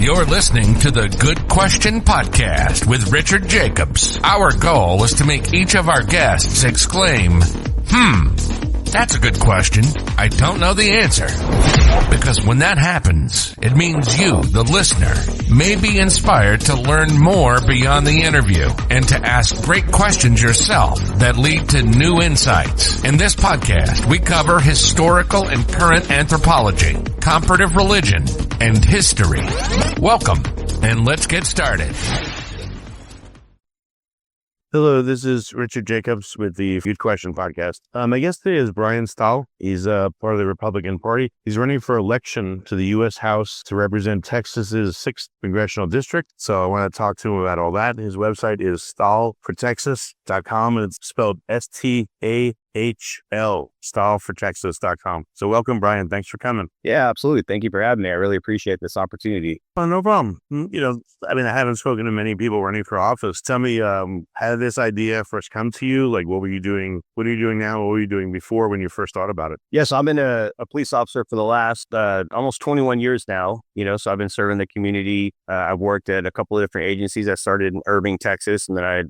You're listening to the Good Question Podcast with Richard Jacobs. Our goal is to make each of our guests exclaim, that's a good question. I don't know the answer. Because when that happens, it means you, the listener, may be inspired to learn more beyond the interview and to ask great questions yourself that lead to new insights. In this podcast, we cover historical and current anthropology, comparative religion, and history. Welcome, and let's get started. Hello, this is Richard Jacobs with the Good Question Podcast. My guest today is Brian Stahl. He's part of the Republican Party. He's running for election to the U.S. House to represent Texas's 6th Congressional District. So I want to talk to him about all that. His website is stahlfortexas.com, and it's spelled STAHL, stahlfortexas.com. So welcome, Brian. Thanks for coming. Yeah, absolutely. Thank you for having me. I really appreciate this opportunity. No problem. I haven't spoken to many people running for office. Tell me, how did this idea first come to you? Like, what were you doing? What are you doing now? What were you doing before when you first thought about it? Yes, I've been a police officer for the last almost 21 years now. So I've been serving the community. I've worked at a couple of different agencies. I started in Irving, Texas, and then I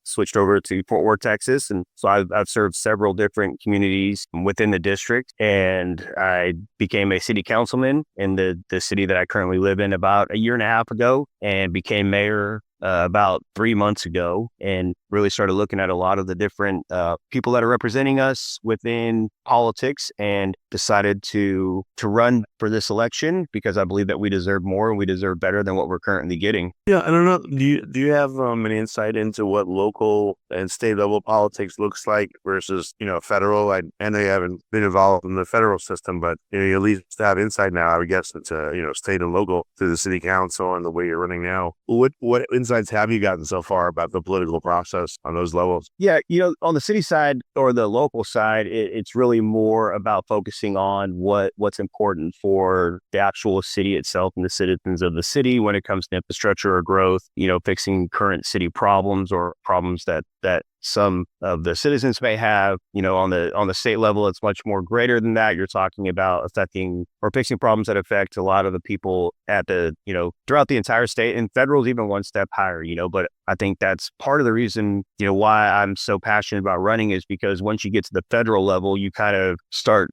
switched over to Fort Worth, Texas. And so I've served several different communities within the district. And I became a city councilman in the city that I currently live in about a year and a half ago, and became mayor about 3 months ago, and really started looking at a lot of the different people that are representing us within politics, and decided to run for this election because I believe that we deserve more and we deserve better than what we're currently getting. Yeah, I don't know. Do you have an insight into what local and state level politics looks like versus federal? I know you haven't been involved in the federal system, but you at least have insight now, I would guess, into state and local through the city council and the way you're running now. What insights have you gotten so far about the political process on those levels? Yeah, on the city side or the local side, it's really more about focusing on what's important for the actual city itself and the citizens of the city when it comes to infrastructure or growth, fixing current city problems or problems that some of the citizens may have. On the state level, it's much more greater than that. You're talking about affecting or fixing problems that affect a lot of the people at the, throughout the entire state, and federal is even one step higher, but I think that's part of the reason, why I'm so passionate about running, is because once you get to the federal level, you kind of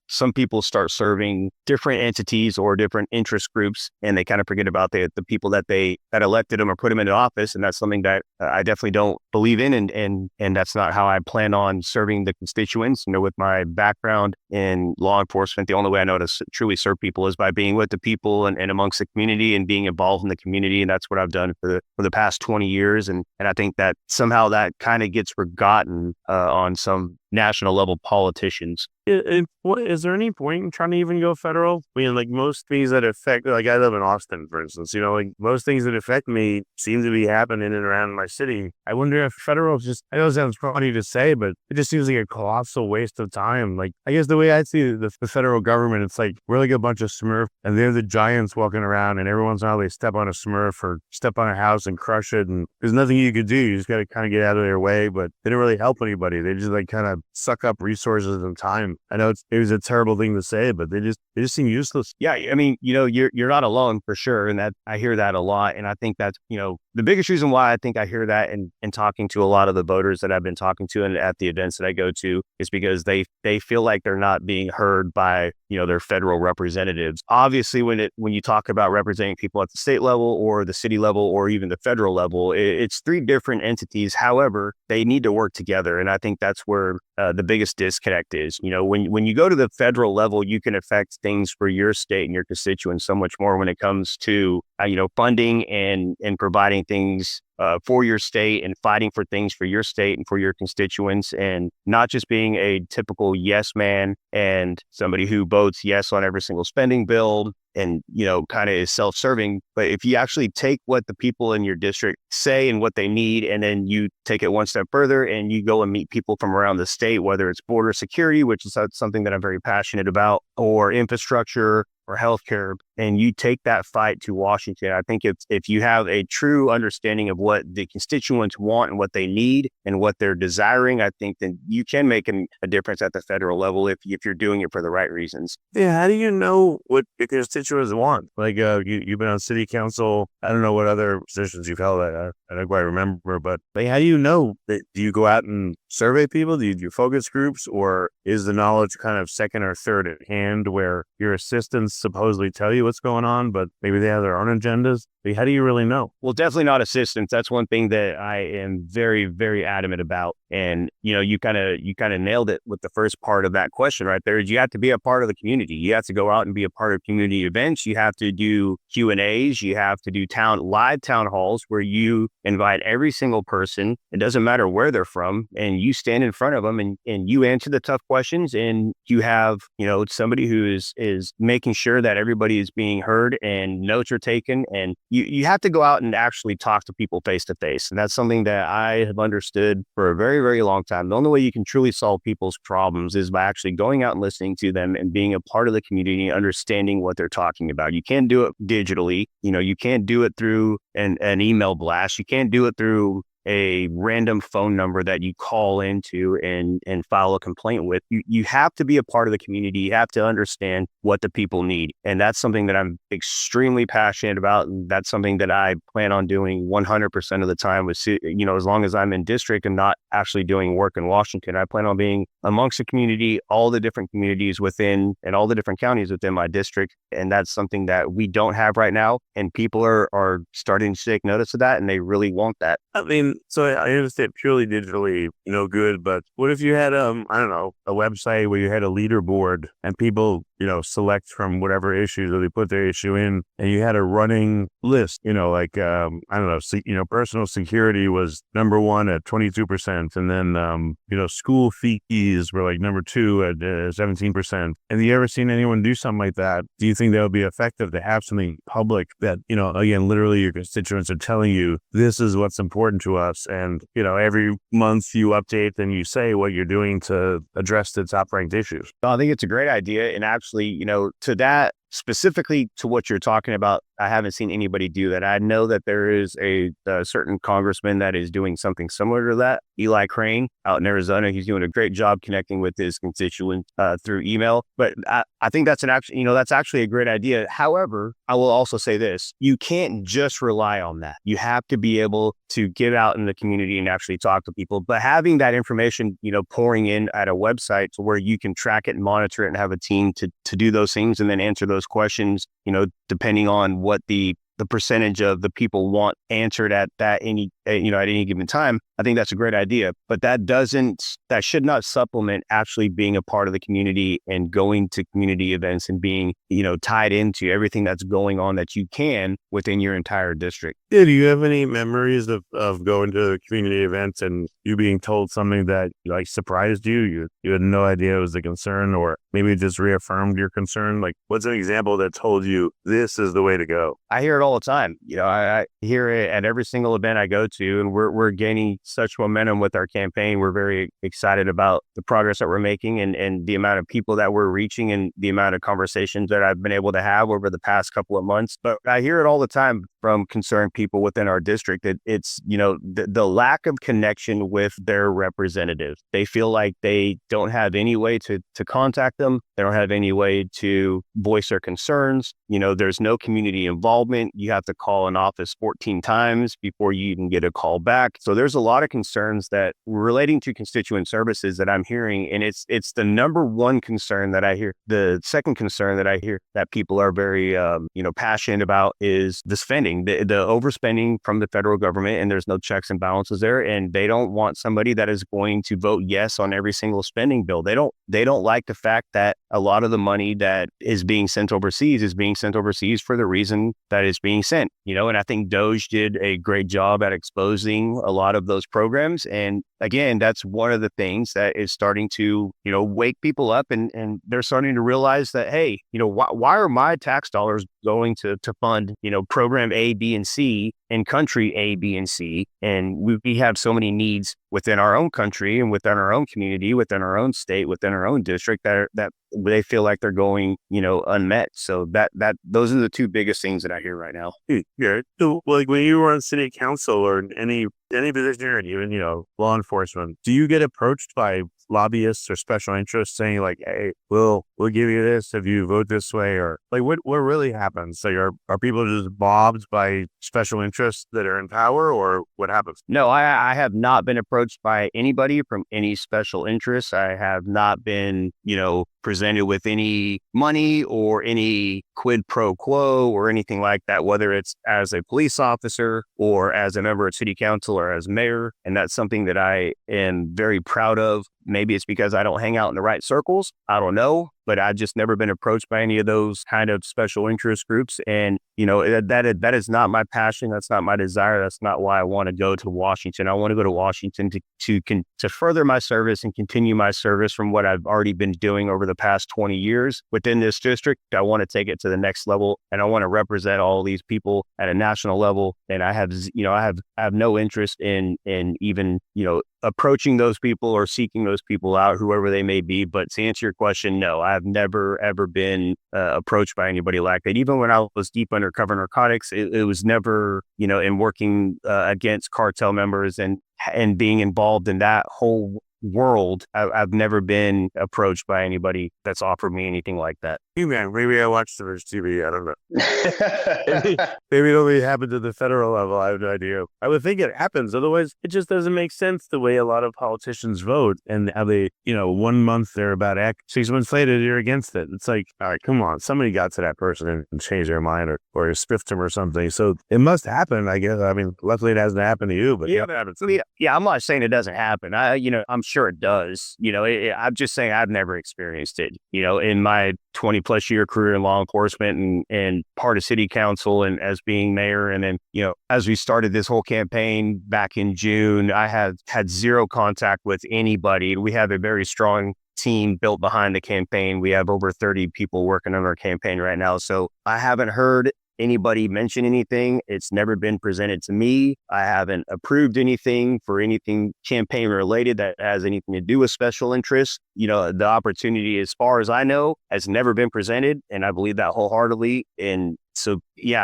some people start serving different entities or different interest groups, and they kind of forget about the people that elected them or put them into office. And that's something that I definitely don't believe in. And that's not how I plan on serving the constituents. With my background in law enforcement, the only way I know to truly serve people is by being with the people and amongst the community and being involved in the community. And that's what I've done for the past 20 years. And I think that somehow that kind of gets forgotten on some national level politicians. Is there any point in trying to even go federal? Most things that affect, I live in Austin, for instance, most things that affect me seem to be happening in and around my city. I wonder if federal is just, I know it sounds funny to say, but it just seems like a colossal waste of time. I guess the way I see the federal government, it's like we're like a bunch of Smurf, and they're the giants walking around, and every once in a while they step on a Smurf or step on a house and crush it, and there's nothing you could do. You just got to kind of get out of their way, but they don't really help anybody. They just kind of suck up resources and time. I know it was a terrible thing to say, but they just seem useless. Yeah, you're not alone for sure, and that I hear that a lot, and I think that's the biggest reason why I think I hear that in talking to a lot of the voters that I've been talking to and at the events that I go to is because they feel like they're not being heard by their federal representatives. Obviously, when you talk about representing people at the state level or the city level or even the federal level, it's three different entities. However, they need to work together, and I think that's where the biggest disconnect is. When you go to the federal level, you can affect things for your state and your constituents so much more when it comes to funding and providing things for your state and fighting for things for your state and for your constituents, and not just being a typical yes man and somebody who votes yes on every single spending bill and, kind of is self-serving. But if you actually take what the people in your district say and what they need, and then you take it one step further and you go and meet people from around the state, whether it's border security, which is something that I'm very passionate about, or infrastructure or healthcare, and you take that fight to Washington, I think if you have a true understanding of what the constituents want and what they need and what they're desiring, I think then you can make a difference at the federal level if you're doing it for the right reasons. Yeah, how do you know what your constituents want? Like, you've been on city council. I don't know what other positions you've held. I don't quite remember, but like, how do you know that? Do you go out and survey people? Do you do focus groups, or is the knowledge kind of second or third at hand, where your assistants supposedly tell you what's going on, but maybe they have their own agendas? Like, how do you really know? Well, definitely not assistants. That's one thing that I am very, very adamant about. And, you kind of nailed it with the first part of that question right there. You have to be a part of the community. You have to go out and be a part of community events. You have to do Q&As. You have to do live town halls where you invite every single person. It doesn't matter where they're from. And you stand in front of them and you answer the tough questions. And you have, somebody who is making sure that everybody is being heard and notes are taken. And you have to go out and actually talk to people face to face. And that's something that I have understood for a very, very long time. The only way you can truly solve people's problems is by actually going out and listening to them and being a part of the community, understanding what they're talking about. You can't do it digitally. You can't do it through an email blast. You can't do it through a random phone number that you call into and file a complaint with. You have to be a part of the community. You have to understand what the people need. And that's something that I'm extremely passionate about. And that's something that I plan on doing 100% of the time with, as long as I'm in district and not actually doing work in Washington. I plan on being amongst the community, all the different communities within and all the different counties within my district. And that's something that we don't have right now. And people are starting to take notice of that, and they really want that. I mean, so I understand purely digitally, good, but what if you had, I don't know, a website where you had a leaderboard and people, select from whatever issue, or they put their issue in, and you had a running list, like, I don't know, personal security was number one at 22%. And then, school fees were like number two at 17%. Have you ever seen anyone do something like that? Do you think that would be effective to have something public that, again, literally your constituents are telling you, this is what's important to us. And, every month you update and you say what you're doing to address the top ranked issues. I think it's a great idea. And actually, to that, specifically to what you're talking about, I haven't seen anybody do that. I know that there is a certain congressman that is doing something similar to that. Eli Crane out in Arizona. He's doing a great job connecting with his constituents through email. But I think that's that's actually a great idea. However, I will also say this: you can't just rely on that. You have to be able to get out in the community and actually talk to people. But having that information, pouring in at a website to where you can track it and monitor it and have a team to do those things and then answer those questions, depending on what the percentage of the people want answered at any given time. I think that's a great idea, but that should not supplement actually being a part of the community and going to community events and being, tied into everything that's going on that you can within your entire district. Yeah, do you have any memories of going to community events and you being told something that like surprised you? You had no idea it was a concern, or maybe it just reaffirmed your concern? Like, what's an example that told you this is the way to go? I hear it all the time. I hear it at every single event I go to, and we're gaining such momentum with our campaign. We're very excited about the progress that we're making and the amount of people that we're reaching and the amount of conversations that I've been able to have over the past couple of months. But I hear it all the time from concerned people within our district that it's, the lack of connection with their representatives. They feel like they don't have any way to contact them. They don't have any way to voice their concerns. There's no community involvement. You have to call an office 14 times before you even get a call back. So there's a lot of concerns that relating to constituent services that I'm hearing. And it's the number one concern that I hear. The second concern that I hear that people are very, passionate about is the spending, the overspending from the federal government, and there's no checks and balances there. And they don't want somebody that is going to vote yes on every single spending bill. They don't like the fact that a lot of the money that is being sent overseas for the reason that it's being sent, and I think DOJ did a great job at exposing a lot of those programs. And again, that's one of the things that is starting to, wake people up and they're starting to realize that, hey, why are my tax dollars going to fund, program A, B, and C in country A, B, and C. And we have so many needs within our own country and within our own community, within our own state, within our own district that they feel like they're going, unmet. So those are the two biggest things that I hear right now. Yeah. So, like when you were on city council or any position or even, law enforcement, do you get approached by lobbyists or special interests saying like, hey, we'll give you this if you vote this way, or like what really happens? So are people just bobbed by special interests that are in power, or what happens? No, I have not been approached by anybody from any special interests. I have not been, presented with any money or any quid pro quo or anything like that, whether it's as a police officer or as a member of city council or as mayor. And that's something that I am very proud of. Maybe it's because I don't hang out in the right circles. I don't know, but I've just never been approached by any of those kind of special interest groups. And, that is not my passion. That's not my desire. That's not why I want to go to Washington. I want to go to Washington to further my service and continue my service from what I've already been doing over the past 20 years within this district. I want to take it to the next level, and I want to represent all these people at a national level. And I have no interest in even, approaching those people or seeking those people out, whoever they may be. But to answer your question, no, I've never, ever been approached by anybody like that. Even when I was deep undercover narcotics, it was never, in working against cartel members and being involved in that whole world. I've never been approached by anybody that's offered me anything like that. Man, maybe I watched the first TV. I don't know. maybe it only happened at the federal level. I have no idea. I would think it happens. Otherwise, it just doesn't make sense the way a lot of politicians vote and how they, 1 month they're about X, 6 months later you're against it. It's like, all right, come on. Somebody got to that person and changed their mind or spiffed them or something. So it must happen, I guess. I mean, luckily it hasn't happened to you, but yeah, it happens. Yeah, I'm not saying it doesn't happen. I'm sure it does. I'm just saying I've never experienced it. In my 20 plus year career in law enforcement and part of city council and as being mayor. And then, as we started this whole campaign back in June, I have had zero contact with anybody. We have a very strong team built behind the campaign. We have over 30 people working on our campaign right now. So I haven't heard anybody mention anything. It's never been presented to me. I haven't approved anything for anything campaign related that has anything to do with special interests. The opportunity, as far as I know, has never been presented. And I believe that wholeheartedly. And so, yeah,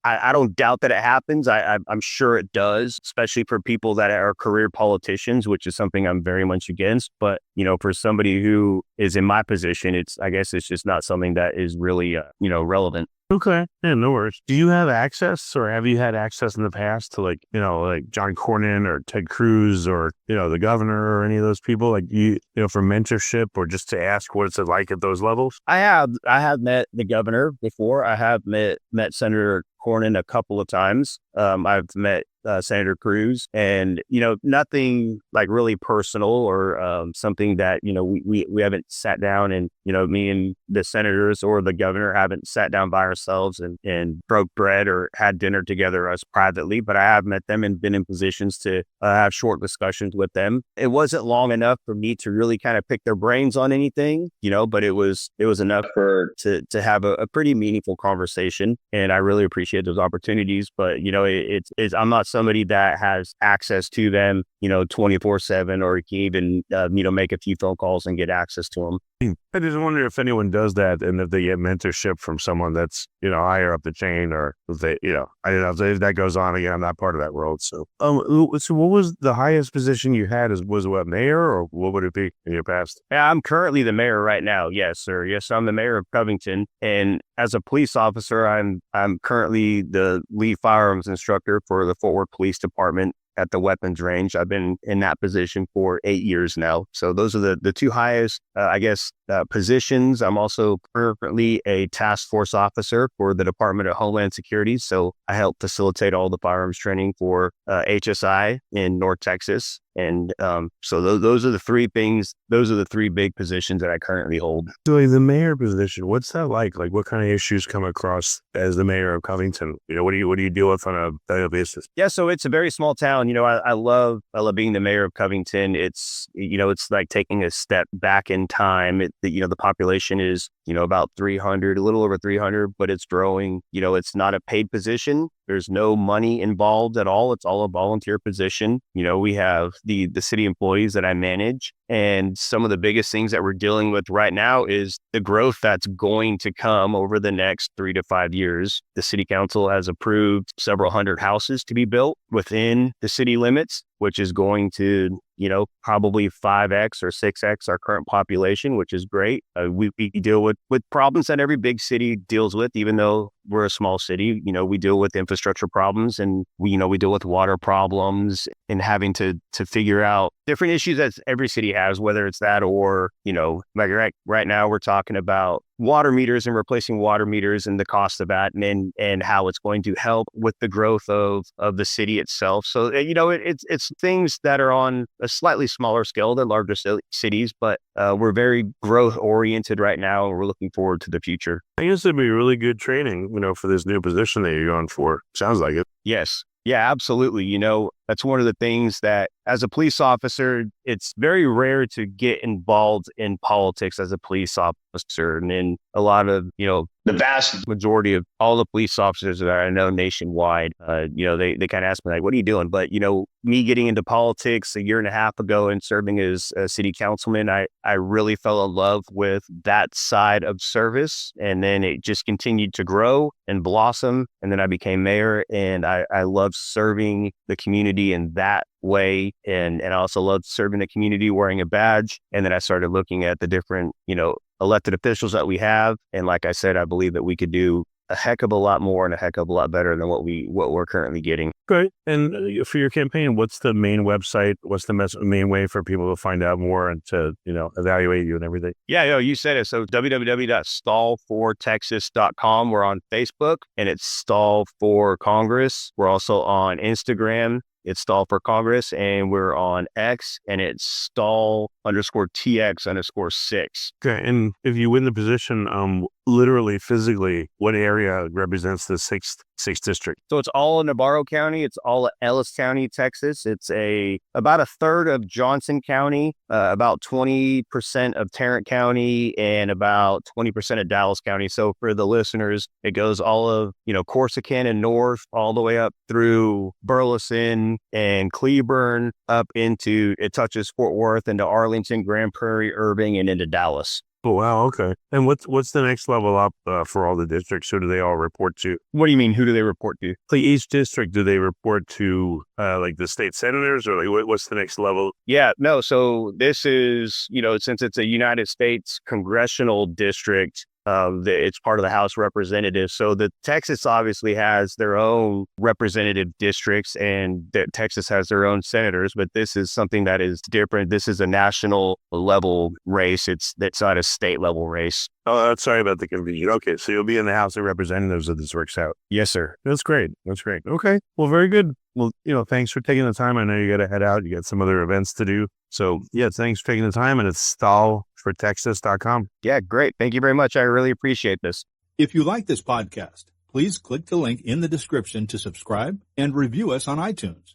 I don't doubt that it happens. I'm sure it does, especially for people that are career politicians, which is something I'm very much against. But, for somebody who is in my position, I guess it's just not something that is really, relevant. Okay. Yeah, no worries. Do you have access, or have you had access in the past to like John Cornyn or Ted Cruz or, the governor or any of those people, like for mentorship or just to ask what it's like at those levels? I have met the governor before. I have met Senator Cornyn a couple of times. I've met Senator Cruz, and nothing like really personal or something that we haven't sat down and me and the senators or the governor haven't sat down by ourselves and broke bread or had dinner together us privately. But I have met them and been in positions to have short discussions with them. It wasn't long enough for me to really kind of pick their brains on anything, but it was enough to have a pretty meaningful conversation, and I really appreciate those opportunities. But it's I'm not somebody that has access to them 24/7, or can even make a few phone calls and get access to them. I just wonder if anyone does that, and if they get mentorship from someone that's higher up the chain, or if they I don't know if that goes on. Again, I'm not part of that world. So so what was the highest position you had? Was what, mayor, or what would it be in your past? Yeah, I'm currently the mayor right now. Yes, sir. Yes, I'm the mayor of Covington, and as a police officer, I'm currently the lead firearms instructor for the Fort Worth Police Department at the weapons range. I've been in that position for 8 years now. So those are the two highest, positions. I'm also currently a task force officer for the Department of Homeland Security. So I help facilitate all the firearms training for HSI in North Texas. And so those are the three things. Those are the three big positions that I currently hold. So like the mayor position, what's that like? Like what kind of issues come across as the mayor of Covington? What do you deal with on a daily basis? Yeah, so it's a very small town. I love being the mayor of Covington. It's it's like taking a step back in time. the population is, about 300, a little over 300, but it's growing. It's not a paid position. There's no money involved at all. It's all a volunteer position. We have the city employees that I manage. And some of the biggest things that we're dealing with right now is the growth that's going to come over the next 3 to 5 years. The city council has approved several hundred houses to be built within the city limits, which is going to, probably 5x or 6x our current population, which is great. We deal with problems that every big city deals with, even though we're a small city. We deal with infrastructure problems, and we deal with water problems, and having to figure out different issues that every city has, whether it's that or, like right now we're talking about water meters and replacing water meters and the cost of that, and how it's going to help with the growth of the city itself. So, it's things that are on a slightly smaller scale than larger cities, but we're very growth oriented right now, and we're looking forward to the future. I guess it'd be really good training, for this new position that you're going for. Sounds like it. Yes. Yeah, absolutely. That's one of the things that as a police officer, it's very rare to get involved in politics as a police officer. And then a lot of, the vast majority of all the police officers that I know nationwide, they kind of ask me like, what are you doing? But, me getting into politics a year and a half ago and serving as a city councilman, I really fell in love with that side of service. And then it just continued to grow and blossom. And then I became mayor, and I love serving the community in that way. And I also loved serving the community wearing a badge. And then I started looking at the different, elected officials that we have. And like I said, I believe that we could do a heck of a lot more and a heck of a lot better than what we're currently getting. Great. And for your campaign, what's the main website? What's the main way for people to find out more and to, evaluate you and everything? Yeah, you said it. So www.stahl4texas.com. We're on Facebook, and it's Stahl for Congress. We're also on Instagram. It's Stahl for Congress, and we're on X, and it's Stahl_TX_6. Okay. And if you win the position, literally, physically, what area represents the 6th district? So it's all in Navarro County. It's all of Ellis County, Texas. It's about a third of Johnson County, about 20% of Tarrant County, and about 20% of Dallas County. So for the listeners, it goes all of, Corsicana north, all the way up through Burleson and Cleburne, up into, it touches Fort Worth, into Arlington, Grand Prairie, Irving, and into Dallas. Oh, wow. Okay. And what's the next level up for all the districts? Who do they all report to? What do you mean? Who do they report to? Like each district, do they report to like the state senators, or like what's the next level? Yeah, no. So this is, since it's a United States congressional district, it's part of the House of Representatives. So the Texas obviously has their own representative districts, and Texas has their own senators, but this is something that is different. This is a national level race. It's not a state level race. Oh, sorry about the confusion. Okay, so you'll be in the House of Representatives if this works out. Yes, sir. That's great. Okay, well, very good. Well, thanks for taking the time. I know you got to head out. You got some other events to do. So yeah, thanks for taking the time, and it's stahlfortexas.com. Yeah, great. Thank you very much. I really appreciate this. If you like this podcast, please click the link in the description to subscribe and review us on iTunes.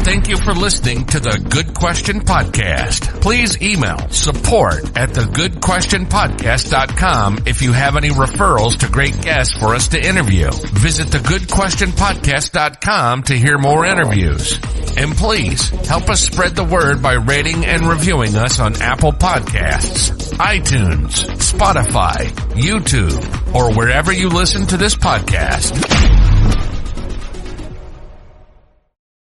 Thank you for listening to the Good Question Podcast. Please email support@thegoodquestionpodcast.com if you have any referrals to great guests for us to interview. Visit thegoodquestionpodcast.com to hear more interviews. And please help us spread the word by rating and reviewing us on Apple Podcasts, iTunes, Spotify, YouTube, or wherever you listen to this podcast.